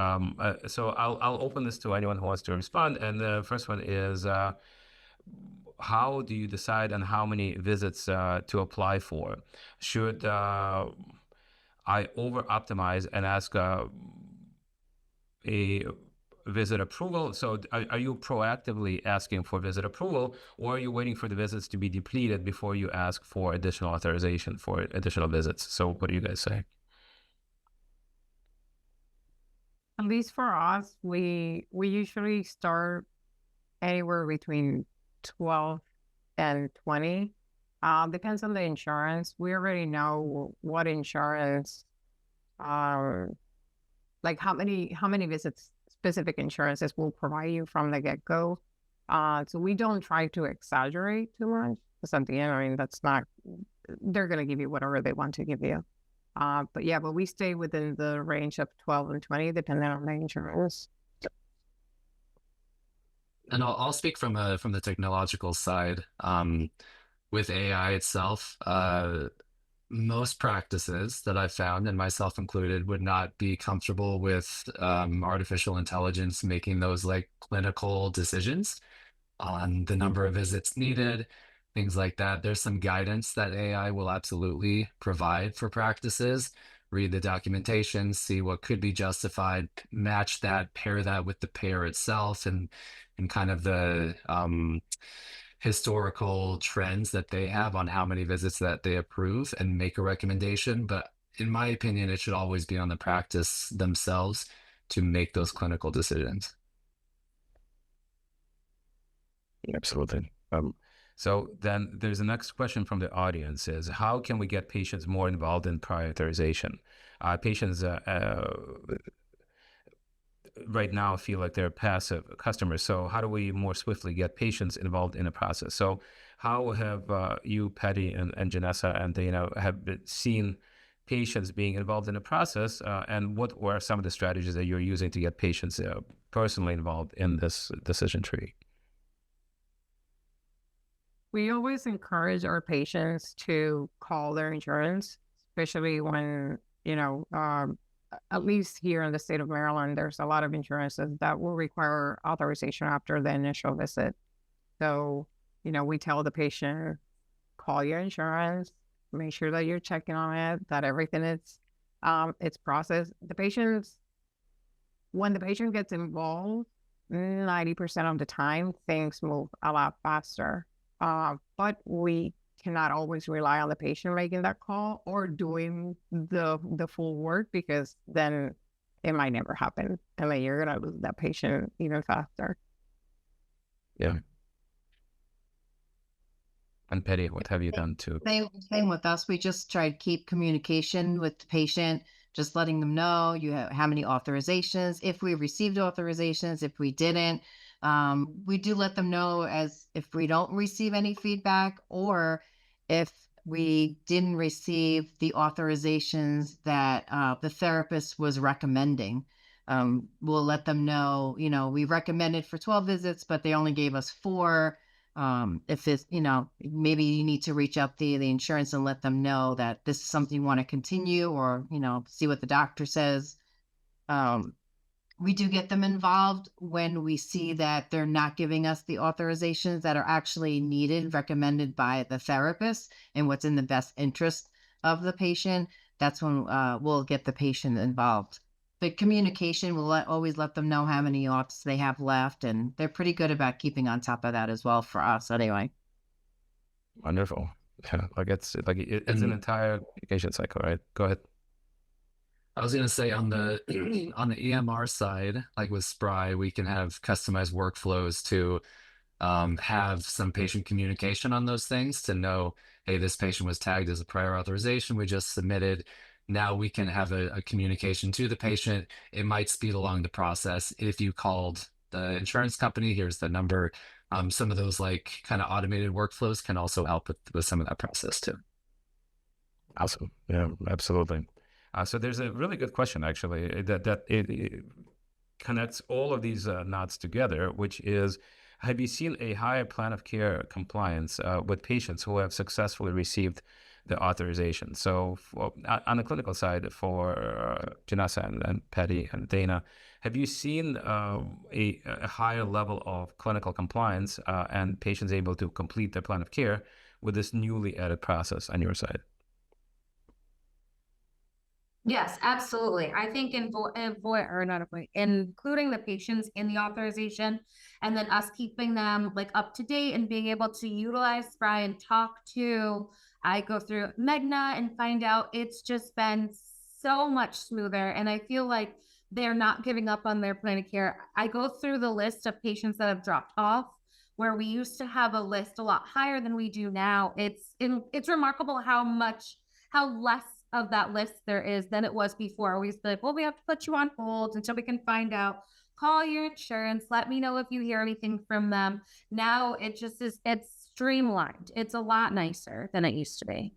So I'll open this to anyone who wants to respond. And the first one is, how do you decide on how many visits to apply for? Should I over optimize and ask a visit approval? So are you proactively asking for visit approval, or are you waiting for the visits to be depleted before you ask for additional authorization for additional visits? So what do you guys say? At least for us, we usually start anywhere between 12 and 20. Depends on the insurance. We already know what insurance, like how many visits specific insurances will provide you from the get-go. So we don't try to exaggerate too much, because at the end, I mean, they're going to give you whatever they want to give you. But we stay within the range of 12 and 20, depending on the insurance. And I'll speak from the technological side. With AI itself, most practices that I've found, and myself included, would not be comfortable with artificial intelligence making those like clinical decisions on the number of visits needed, things like that. There's some guidance that AI will absolutely provide for practices. Read the documentation, see what could be justified, match that, pair that with the payer itself, and kind of the historical trends that they have on how many visits that they approve and make a recommendation. But in my opinion, it should always be on the practice themselves to make those clinical decisions. Absolutely. So then there's the next question from the audience is, how can we get patients more involved in prioritization? Patients right now feel like they're passive customers. So how do we more swiftly get patients involved in the process? So how have you, Patty, and Janessa, and have seen patients being involved in the process? And what were some of the strategies that you're using to get patients personally involved in this decision tree? We always encourage our patients to call their insurance, especially when, at least here in the state of Maryland, there's a lot of insurances that will require authorization after the initial visit. So, we tell the patient, call your insurance, make sure that you're checking on it, that everything is, it's processed. When the patient gets involved, 90% of the time, things move a lot faster. But we cannot always rely on the patient making that call or doing the full work, because then it might never happen. And then you're going to lose that patient even faster. Yeah. And Patty, what have you done to? Same with us. We just try to keep communication with the patient, just letting them know you have how many authorizations, if we received authorizations, if we didn't. We do let them know as if we don't receive any feedback, or if we didn't receive the authorizations that the therapist was recommending. We'll let them know, we recommended for 12 visits, but they only gave us 4. If it's, maybe you need to reach out to the insurance and let them know that this is something you want to continue, or, see what the doctor says. Um, we do get them involved when we see that they're not giving us the authorizations that are actually needed, recommended by the therapist, and what's in the best interest of the patient. That's when we'll get the patient involved. But communication, we'll always let them know how many auths they have left, and they're pretty good about keeping on top of that as well for us anyway. Wonderful. Yeah, it's an And entire communication cycle, right? Go ahead. I was gonna say on the on the EMR side, like with Spry, we can have customized workflows to have some patient communication on those things to know, hey, this patient was tagged as a prior authorization we just submitted. Now we can have a communication to the patient. It might speed along the process. If you called the insurance company, here's the number. Some of those like kind of automated workflows can also help with some of that process too. Awesome. Yeah, absolutely. So there's a really good question actually that it connects all of these knots together, which is, have you seen a higher plan of care compliance with patients who have successfully received the authorization? So on the clinical side, for Janesa and Patty and Dana, have you seen a higher level of clinical compliance and patients able to complete their plan of care with this newly added process on your side? Yes, absolutely. I think including the patients in the authorization, and then us keeping them like up to date and being able to utilize Spry and talk to, I go through Megna and find out, it's just been so much smoother. And I feel like they're not giving up on their plan of care. I go through the list of patients that have dropped off, where we used to have a list a lot higher than we do now. It's remarkable how less of that list there is than it was before. We used to be like, well, we have to put you on hold until we can find out. Call your insurance. Let me know if you hear anything from them. Now it just is, it's streamlined. It's a lot nicer than it used to be.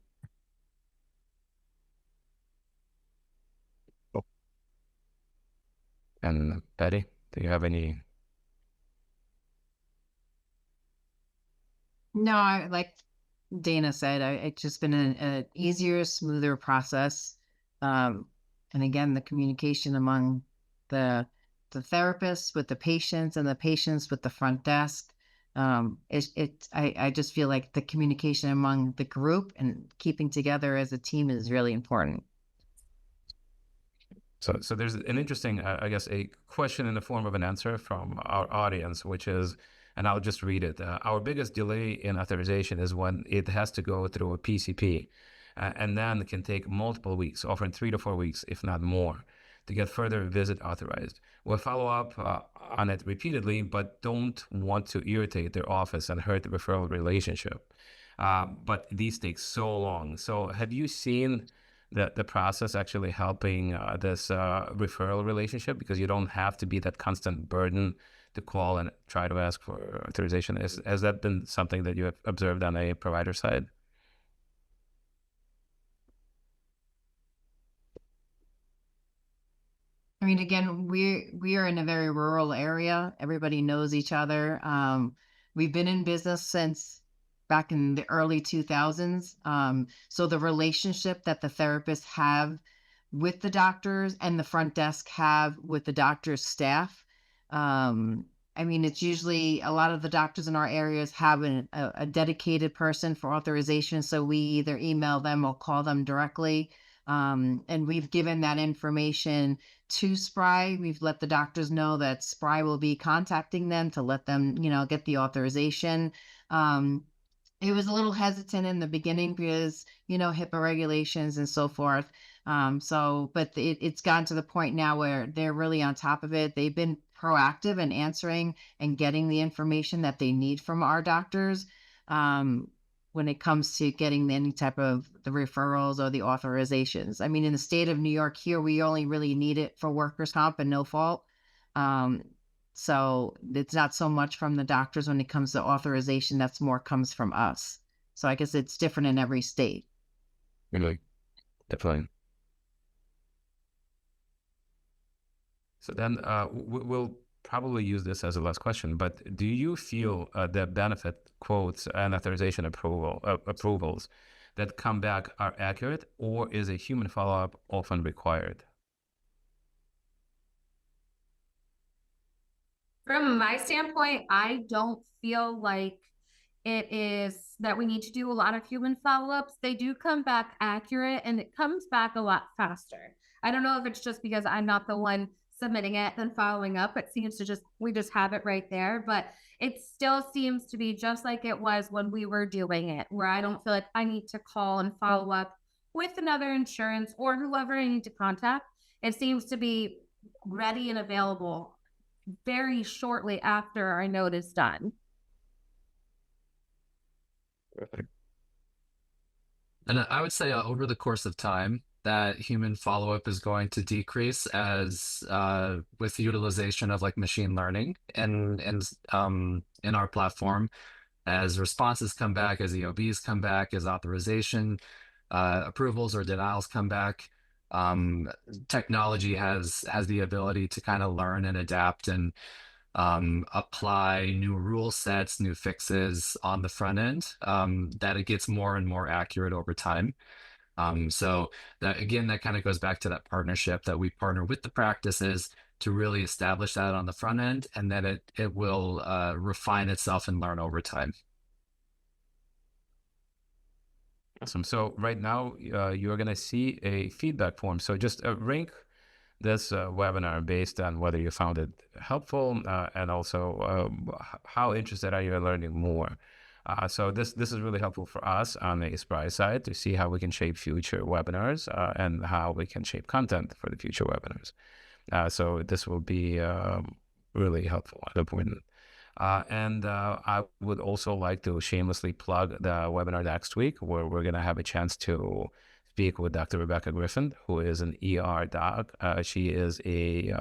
And Patty, do you have any? No, like Dana said, it's just been an easier, smoother process. And again, the communication among the therapists with the patients and the patients with the front desk. I just feel like the communication among the group and keeping together as a team is really important. So there's an interesting, I guess, a question in the form of an answer from our audience, which is, and I'll just read it. Our biggest delay in authorization is when it has to go through a PCP, and then it can take multiple weeks, often 3 to 4 weeks, if not more, to get further visit authorized. We'll follow up on it repeatedly, but don't want to irritate their office and hurt the referral relationship. But these take so long. So have you seen the process actually helping this referral relationship, because you don't have to be that constant burden to call and try to ask for authorization? Has that been something that you have observed on a provider side? I mean, again, we are in a very rural area. Everybody knows each other. We've been in business since back in the early 2000s. So the relationship that the therapists have with the doctors and the front desk have with the doctor's staff. I mean, it's usually a lot of the doctors in our areas have a dedicated person for authorization. So we either email them or call them directly. And we've given that information to Spry. We've let the doctors know that Spry will be contacting them to let them, get the authorization. It was a little hesitant in the beginning because, HIPAA regulations and so forth. But it's gotten to the point now where they're really on top of it. They've been proactive in answering and getting the information that they need from our doctors. When it comes to getting any type of the referrals or the authorizations. I mean, in the state of New York here, we only really need it for workers' comp and no fault. So it's not so much from the doctors when it comes to authorization. That's more comes from us. So I guess it's different in every state. Really, definitely. So then we'll probably use this as a last question, but do you feel the benefit quotes and authorization approvals that come back are accurate, or is a human follow-up often required? From my standpoint, I don't feel like it is that we need to do a lot of human follow-ups. They do come back accurate and it comes back a lot faster. I don't know if it's just because I'm not the one submitting it and following up. It seems to just, we just have it right there, but it still seems to be just like it was when we were doing it, where I don't feel like I need to call and follow up with another insurance or whoever I need to contact. It seems to be ready and available very shortly after our note is done. Perfect. And I would say over the course of time, that human follow-up is going to decrease as with the utilization of like machine learning and in our platform, as responses come back, as EOBs come back, as authorization approvals or denials come back. Technology has the ability to kind of learn and adapt and apply new rule sets, new fixes on the front end, that it gets more and more accurate over time. So that again, that kind of goes back to that partnership that we partner with the practices to really establish that on the front end, and then it will refine itself and learn over time. Awesome. So right now, you're going to see a feedback form. So just rank this webinar based on whether you found it helpful and also how interested are you in learning more. So this is really helpful for us on the Spry side to see how we can shape future webinars and how we can shape content for the future webinars. So this will be really helpful and important. And I would also like to shamelessly plug the webinar next week, where we're going to have a chance to speak with Dr. Rebecca Griffin, who is an ER doc. She is a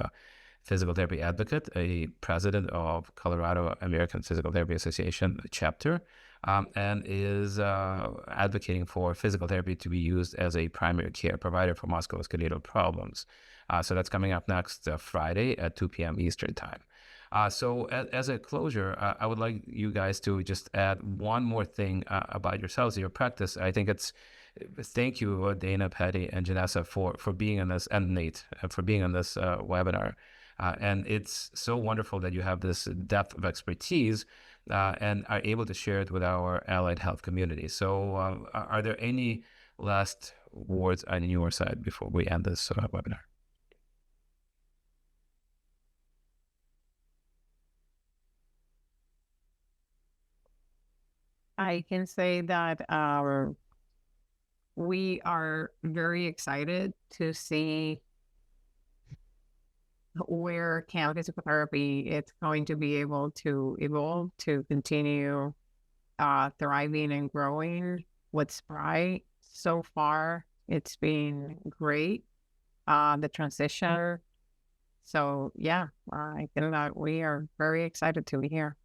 physical therapy advocate, a president of Colorado American Physical Therapy Association chapter, and is advocating for physical therapy to be used as a primary care provider for musculoskeletal problems. So that's coming up next Friday at 2 p.m. Eastern time. So as a closure, I would like you guys to just add one more thing about yourselves, your practice. I think it's thank you, Dana, Patty, and Janesa for being on this, and Nate for being on this webinar. And it's so wonderful that you have this depth of expertise and are able to share it with our allied health community. So are there any last words on your side before we end this webinar? I can say that we are very excited to see where cannabis physical therapy it's going to be able to evolve to continue thriving and growing with Spry. So far, it's been great. The transition. So yeah, I think that we are very excited to be here.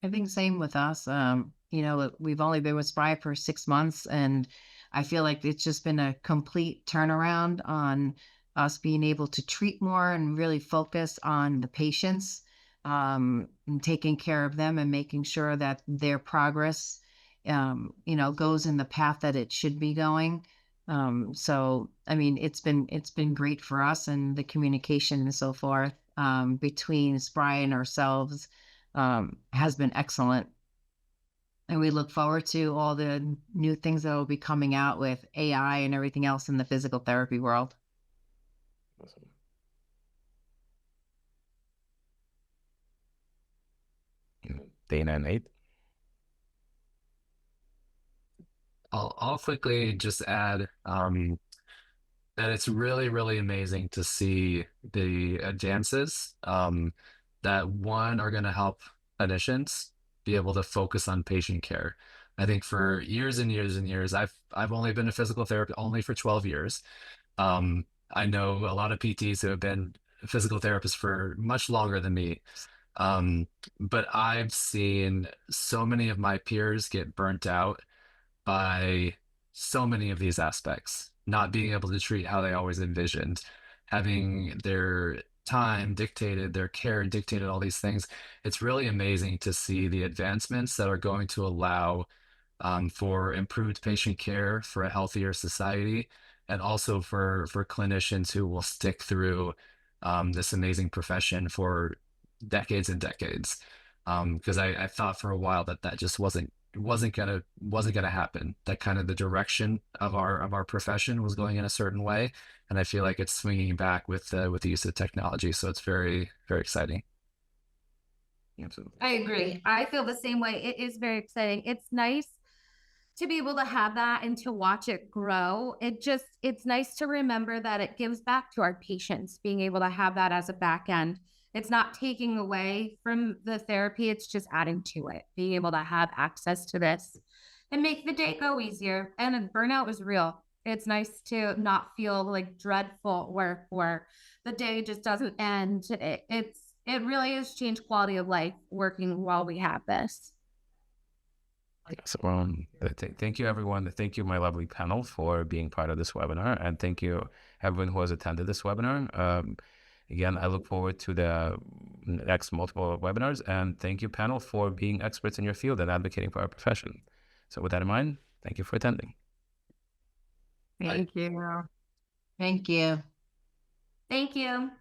I think same with us. You know, we've only been with Spry for 6 months, and I feel like it's just been a complete turnaround on us being able to treat more and really focus on the patients, and taking care of them and making sure that their progress, you know, goes in the path that it should be going. So, I mean, it's been great for us, and the communication and so forth between Spry and ourselves has been excellent. And we look forward to all the new things that will be coming out with AI and everything else in the physical therapy world. Awesome. Dana and Nate? I'll quickly just add that it's really, really amazing to see the advances that one are going to help clinicians be able to focus on patient care. I think for years and years and years, I've only been a physical therapist only for 12 years. I know a lot of PTs who have been physical therapists for much longer than me. But I've seen so many of my peers get burnt out by so many of these aspects, not being able to treat how they always envisioned, having their time dictated, their care dictated, all these things. It's really amazing to see the advancements that are going to allow for improved patient care, for a healthier society, and also for clinicians who will stick through this amazing profession for decades and decades. Because I thought for a while that that just wasn't gonna happen. That kind of the direction of our profession was going in a certain way, and I feel like it's swinging back with the use of technology. So it's very, very exciting. Absolutely. I agree. I feel the same way. It is very exciting. It's nice to be able to have that and to watch it grow. It's nice to remember that it gives back to our patients, being able to have that as a back end. It's not taking away from the therapy, it's just adding to it, being able to have access to this and make the day go easier. And burnout is real. It's nice to not feel like dreadful work where the day just doesn't end. It really has changed quality of life working while we have this. So, thank you, everyone. Thank you, my lovely panel, for being part of this webinar. And thank you, everyone who has attended this webinar. Again, I look forward to the next multiple webinars. And thank you, panel, for being experts in your field and advocating for our profession. So with that in mind, thank you for attending. Thank you. Thank you. Thank you.